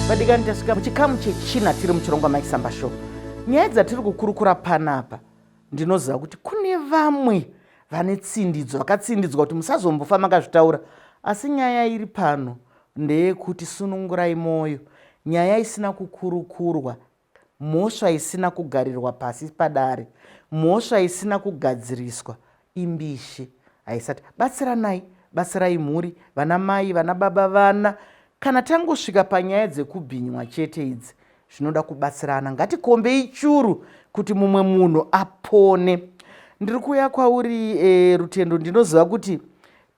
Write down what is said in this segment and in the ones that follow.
Vadikani tasvika muchikamu chechina tiri muchirongwa Mai Chisamba show. Nyaya dzatiri kukurukura panapa ndinoziva kuti kune vamwe vane tsindidzo vakatsindidzwa kuti musazombofa makazvitaura, asi nyaya iri pano ndeyekuti sunungurai mwoyo. Nyaya isina kukurukurwa, mhosva isina kugarirwa pasi padare, mhosva isina kugadziriswa imbishi. Haisati batsiranai, batsirai mhuri, vana mai, vana baba, vana. Kana tangosvika panyaya dzekubhinywa chete idzi, zvinoda kubatsirana. Ngatikombei churu kuti mumwe munhu apone. Ndiri kuuya kwauri Rutendo, ndinoziva kuti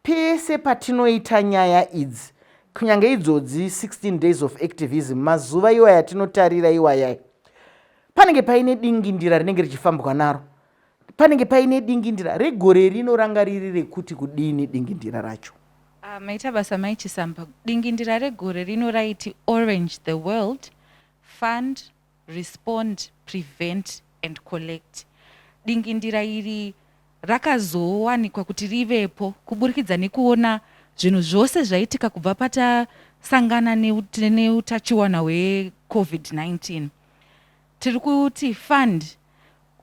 pese patinoita nyaya idzi, kunyange idzodzi 16 days of activism, mazuva iwaya atinotarira iwayai, panenge paine dingindira rinenge richifambwa naro. Panenge paine dingindira regore rinoranga riri rekuti kudini dingindira racho. Maita basa Mai Chisamba, dingindira regore rino raiti Orange the World, Fund, Respond, Prevent and Collect. Dingindira iri rakazowanikwa kuti rivepo kuburikidza nekuona zvinhu zvose zvaitika kubva patasangana neutachiwana hwe-COVID-19. Tiri kuti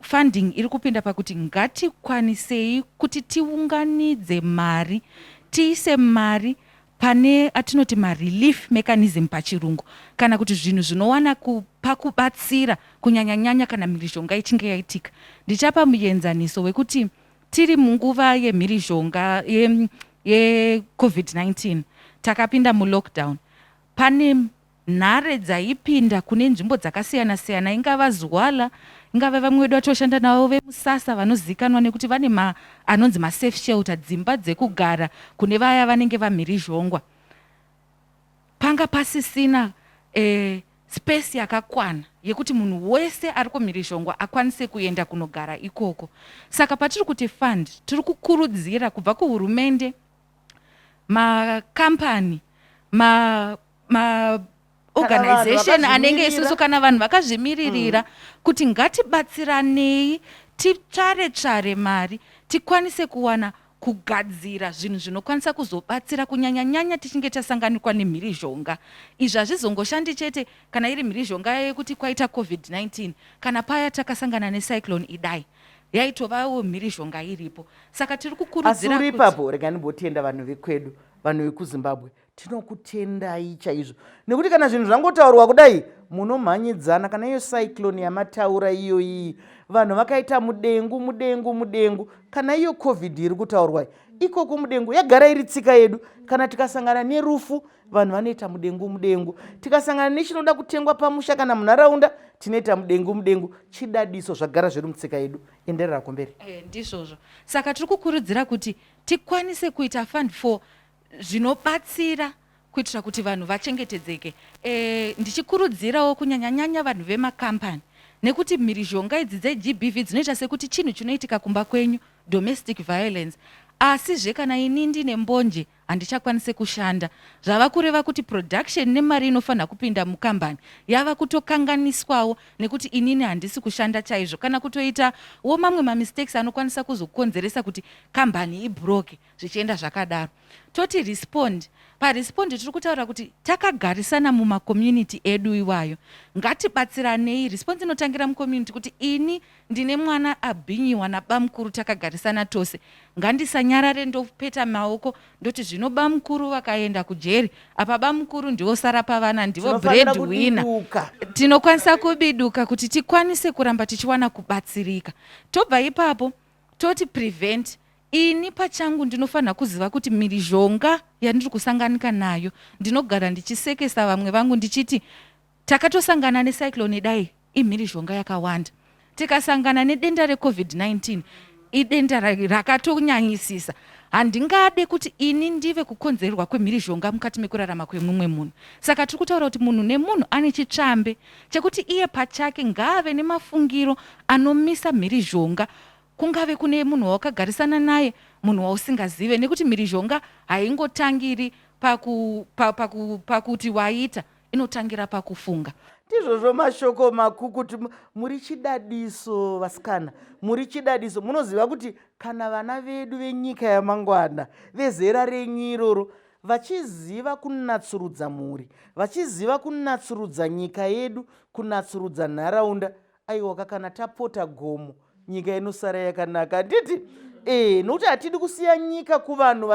funding iri kupinda pakuti ngatikwanisei kuti tiunganidze mari, tiise mari pane atinoti ma-relief mechanism pachirungu, kana kuti zvinhu zvinowana pakubatsira kunyanya-nyanya kana mhirizhonga ichinge yaitika. Ndichapa muenzaniso wekuti tiri munguva yemhirizhonga ye-COVID-19 takapinda mulockdown. Pane nhare dzaipinda kune nzvimbo dzakasiyana-siyana, ingava Zwala, ingava vamwe vedu vatoshanda navo vemusasa vanozikanwa nekuti vane anonzi masafe shelter, dzimba dzekugara kune vaya vanenge vamhirizhongwa. Panga pasisina space yakakwana yekuti munhu wese ari kumhirizhongwa akwanise kuenda kunogara ikoko. Saka patiri kuti fund, tiri kukurudzira kubva kuhurumende, makampani, organization anenge isusu kana vanhu vakazvimiririra kuti ngatibatsiranei titsvare mari tikwanise kuwana kugadzira zvinhu zvinokwanisa kuzobatsira kunyanya-nyanya tichinge tasanganikwa nemhirizhonga. Izvi hazvizongoshandi chete kana iri mhirizhonga yekuti kwaita COVID-19, kana paya takasangana necyclone Idai yaitovawo mhirizhonga iripo. Saka tiri kukurudzira kuti ipapo rega ndimbotenda vanhu vekwedu, vanhu vekuZimbabwe, tinokutendai chaizvo, nekuti kana zvinhu zvangotaurwa kudai munomhanyidzana. Kana iyo cyclone yamataura iyoyi, vanhu vakaita mudengu. Kana iyo COVID iri kutaurwa ikoko mudengu, yagara iri tsika yedu. Kana tikasangana nerufu, vanhu vanoita mudengu. Tikasangana nechinoda kutengwa pamusha kana munharaunda, tinoita mudengu. Chidadiso zvagara zviri mutsika yedu. Enderera kumberi. Ndizvozvo. Saka tiri kukurudzira kuti tikwanise kuita fund for zvinobatsira kuitira kuti vanhu vachengetedzeke. Ndichikurudzirawo kunyanya-nyanya vanhu vemakampani, nekuti mhirizhonga idzi dzeGBV dzinoita sekuti chinhu chinoitika kumba kwenyu, domestic violence. Asizve kana ini ndine mbonje handichakwanise kushanda, zvava kureva kuti production nemari inofanira kupinda mukambani yava kutokanganiswawo nekuti inini handisi kushanda chaizvo, kana kutoita mamwe mamistakes anokwanisa kuzokonzeresa kuti kambani ibroke zvichienda zvakadaro. Toti respond. Parespond tiri kutaura kuti takagarisana mumakommunity edu iwayo, ngatibatsiranei. Response inotangira mucommunity kuti ini ndine mwana abhinyiwa nabamukuru, takagarisana tose, ngandisanyarare ndopeta maoko ndoti zvino bamukuru vakaenda kujeri, apa bamukuru ndivo sara pavana, ndivo breadwinner. Tinokwanisa kubiduka kuti tikwanise kuramba tichiwana kubatsirika. Tobva ipapo toti prevent. Ini pachangu ndinofanira kuziva kuti mhirizhonga yandiri kusanganika nayo, ndinogara ndichisekesa vamwe vangu ndichiti takatosangana necyclone Idai, imhirizhonga yakawanda. Tikasangana nedenda reCovid-19, idenda rakatonyanyisisa. Handingade kuti ini ndive kukonzerwa kwemhirizhonga mukati mekurarama kwemumwe munhu. Saka tiri kutaura kuti munhu nemunhu ane chitsvambe chekuti iye pachake ngaave nemafungiro anomisa mhirizhonga. Kungave kune munhu wakagarisana naye, munhu wausingazive, nekuti mhirizhonga haingotangiri pakuti waita, inotangira pakufunga. Ndizvozvo mashoko makuru kuti muri chidadiso vasikana, muri chidadiso. Munoziva kuti kana vana vedu venyika yamangwana, vezera renyu iroro, vachiziva kunatsurudza mhuri, vachiziva kunatsurudza nyika yedu, kunatsurudza nharaunda. Aiwa, kana tapota gomo, nyika inosara yakanaka, handiti? Nokuti hatidi kusiya nyika kuvanhu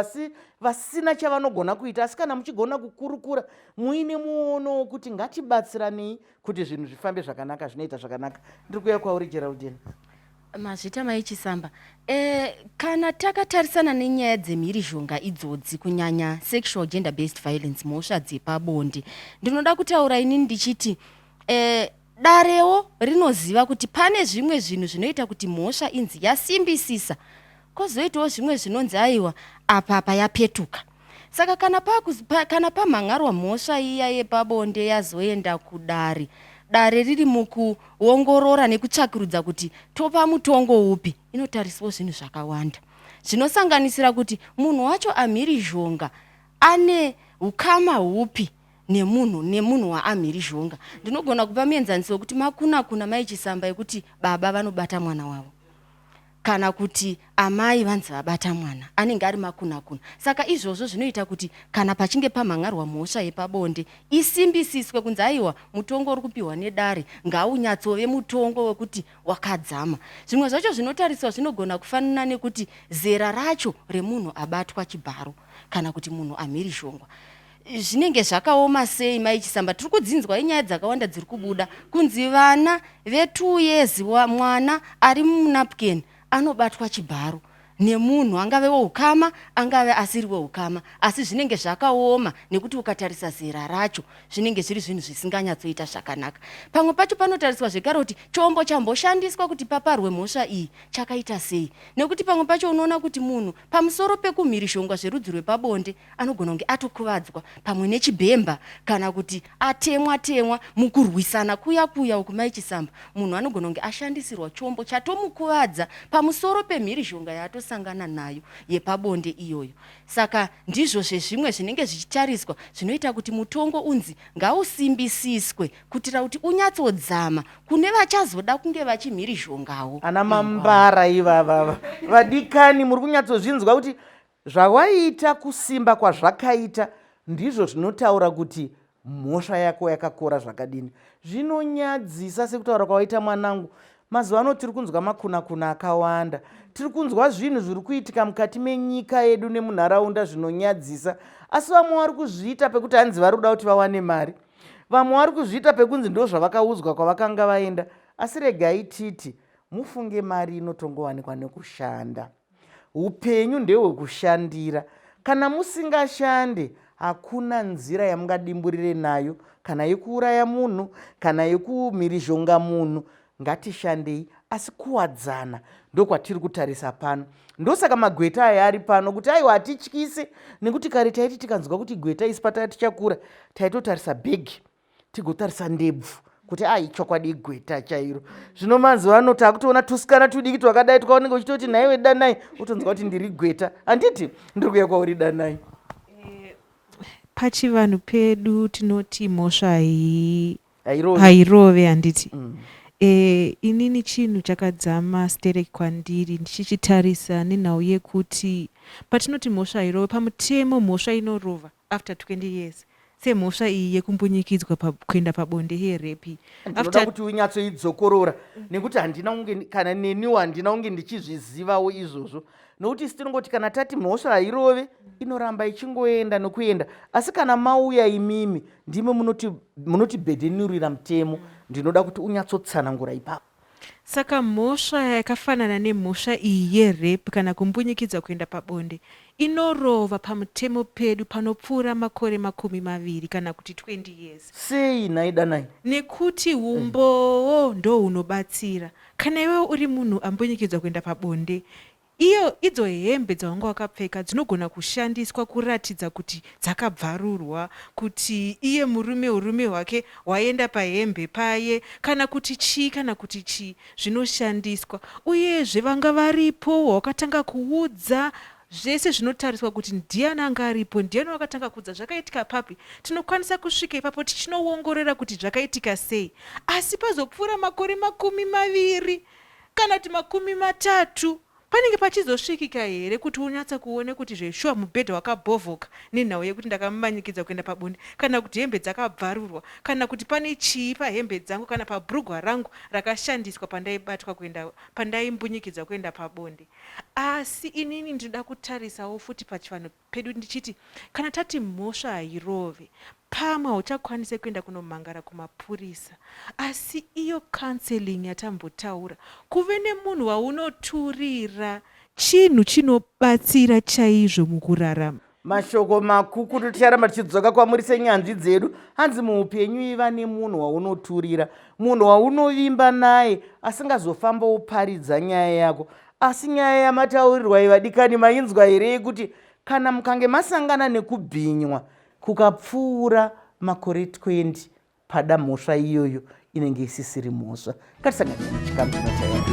vasina chavanogona kuita, asi kana muchigona kukurukura muine muono wokuti ngatibatsiranei kuti zvinhu zvifambe zvakanaka, zvinoita zvakanaka. Ndiri kuuya kwauri Geraldine. Mazvita Mai Chisamba, kana takatarisana nenyaya dzemhirizhonga idzodzi, kunyanya sexual gender based violence, mhosva dzepabonde, ndinoda kutaura inini ndichiti darewo rinoziva kuti pane zvimwe zvinhu zvinoita kuti mhosva inzi yasimbisisa, kozoitawo zvimwe zvinonzi aiwa apa yapetuka. Saka kana pamhangarwa mhosva iya yepabonde yazoenda kudare, dare riri mukuongorora nekutsvakirudza kuti topa mutongo upi, inotariswa zvinhu zvakawanda zvinosanganisira kuti munhu wacho amhirizhonga ane ukama hupi nemunhu waamhirizhonga. Ndinogona kupa muenzaniso wekuti makuna Mai Chisamba yekuti baba vanobata mwana wavo, kana kuti amai vanzi vabata mwana, anenge ari makuna. Saka izvozvo zvinoita kuti kana pachinge pamhangarwa mhosva yepabonde isimbisiswe kunzi aiwa mutongo uri kupiwa nedare ngaunyatsove mutongo wekuti wakadzama. Zvimwe zvacho zvinotariswa zvinogona kufanana nekuti zera racho remunhu abatwa chibharo kana kuti munhu amhirizhongwa zvinenge zvakaoma sei Mai Chisamba. Tiri kudzinzwa inyaya dzakawanda dziri kubuda kunzi vana ve2 years mwana ari munapkin anobatwa chibharo nemunhu angave weukama angave asiri weukama, asi zvinenge zvakaoma nekuti ukatarisa zera racho zvinenge zviri zvinhu zvisinganyatsoita zvakanaka. Pamwe pacho panotariswa zvekare kuti chombo chamboshandiswa kuti paparwe mhosva iyi chakaita sei, nekuti pamwe pacho unoona kuti munhu pamusoro pekumhirizhongwa zverudzi rwepabonde anogona kunge atokuvadzwa pamwe nechibhemba kana kuti atemwa mukurwisana kuya uku Mai Chisamba. Munhu anogona kunge ashandisirwa chombo chatomukuvadza pamusoro pemhirizhonga sangana nayo yepabonde iyoyo. Saka ndizvo zvezvimwe zvinenge zvichitariswa zvinoita kuti mutongo unzi ngausimbisiswe kuitira kuti unyatsodzama kune vachazoda kunge vachimhirizhongawo. Ana mambara ivava vadikani, muri kunyatsozvinzwa kuti zvawaita kusimba kwazvakaita ndizvo zvinotaura kuti mhosva yako yakakora zvakadini. Zvinonyadzisa sekutaura kwawaita mwanangu. Mazuva ano tiri kunzwa makuna akawanda, tiri kunzwa zvinhu zviri kuitika mukati menyika yedu nemunharaunda zvinonyadzisa, asi vamwe vari kuzviita pekuti hanzi vari kuda kuti vawane mari, vamwe vari kuzviita pekunzi ndo zvavakaudzwa kwavakanga vaenda. Asi regai titi mufunge mari inotongowanikwa nekushanda. Upenyu ndehwekushandira. Kana musingashande hakuna nzira yamungadimburire nayo, kana yekuuraya munhu kana yekumhirizhonga munhu. Ngatishandei, asi kuwadzana ndokwatiri kutarisa pano. Ndosaka magweta aya ari pano kuti aiwa hatityise, nekuti kare taiti tikanzwa kuti gweta isi pataya tichakura taitotarisa bhegi tigotarisa ndebvu kuti chokwadi gweta chairo. Zvino mazuva ano takutoona tusikana tudiki twakadai twaonenge uchitoti nhaiwe danai utonzwa kuti ndiri gweta. Handiti? Ndiri kuuya kwauri danai. Pachivanhu pedu tinoti mhosva hairove, handiti? Inini chinhu chakadzama stereki kwandiri ndichichitarisa nenhau yekuti patinoti mhosva hairove, pamutemo mhosva inorova after 20 years semhosva iyi yekumbunyikidzwa kuenda pabonde yerepi. Ndinoda kuti unyatsoidzokorora nekuti handina unge kana neniwo handina unge ndichizvizivawo izvozvo, nokuti isi tinongoti kana tati mhosva hairove inoramba ichingoenda nokuenda, asi kana mauya imimi ndime munotibhedhenurira mutemo. Ndinoda kuti unyatsotsanangura ipapo. Saka mhosva yakafanana nemhosva iyi yerepi kana kumbunyikidzwa kuenda pabonde inorova pamutemo pedu panopfuura makore 20 kana kuti 20 years. Sei naidanai? Nekuti umbowo ndo unobatsira. Kana iwe uri munhu ambunyikidzwa kuenda pabonde, idzo hembe dzawanga wakapfeka dzinogona kushandiswa kuratidza kuti dzakabvarurwa, kuti iye urume hwake waenda pahembe paye, kana kuti chii zvinoshandiswa. Uyezve vanga varipo wakatanga kuudza, zvese zvinotariswa kuti ndiani anga aripo, ndiani wakatanga kuudza, zvakaitika papi. Tinokwanisa kusvika ipapo tichinoongorora kuti zvakaitika sei, asi pazopfuura makore 20 kana kuti 30 panenge pachizosvikika here kuti unyatsa kuone kuti zveshuwa mubhedha wakabhovhoka nenhau yekuti ndakamumanyikidza kuenda pabonde, kana kuti hembe dzakabvarurwa, kana kuti pane chii pahembe dzangu kana pabhurugwa rangu rakashandiswa pandaimbunyikidzwa kuenda pabonde. Asi inini ndinoda kutarisawo futi pachivanhu pedu ndichiti kana tati mhosva hairove, pamwe hauchakwanise kuenda kunomhangara kumapurisa, asi iyo counseling yatambotaura, kuve nemunhu waunoturira, chinhu chinobatsira chaizvo mukurarama. Mashoko makuru ticharamba tichidzoka kwamuri senyanzvi dzedu. Hanzi muupenyu iva nemunhu waunoturira, munhu waunovimba naye asingazofamba uparidza nyaya yako, asi nyaya yamataurirwa ivadikani mainzwa here yekuti kana mukange masangana nekubhinywa kukapfuura makore 20 pada mhosva iyoyo inenge isisiri mhosva. Ngatisangane muchikamu chinotevera.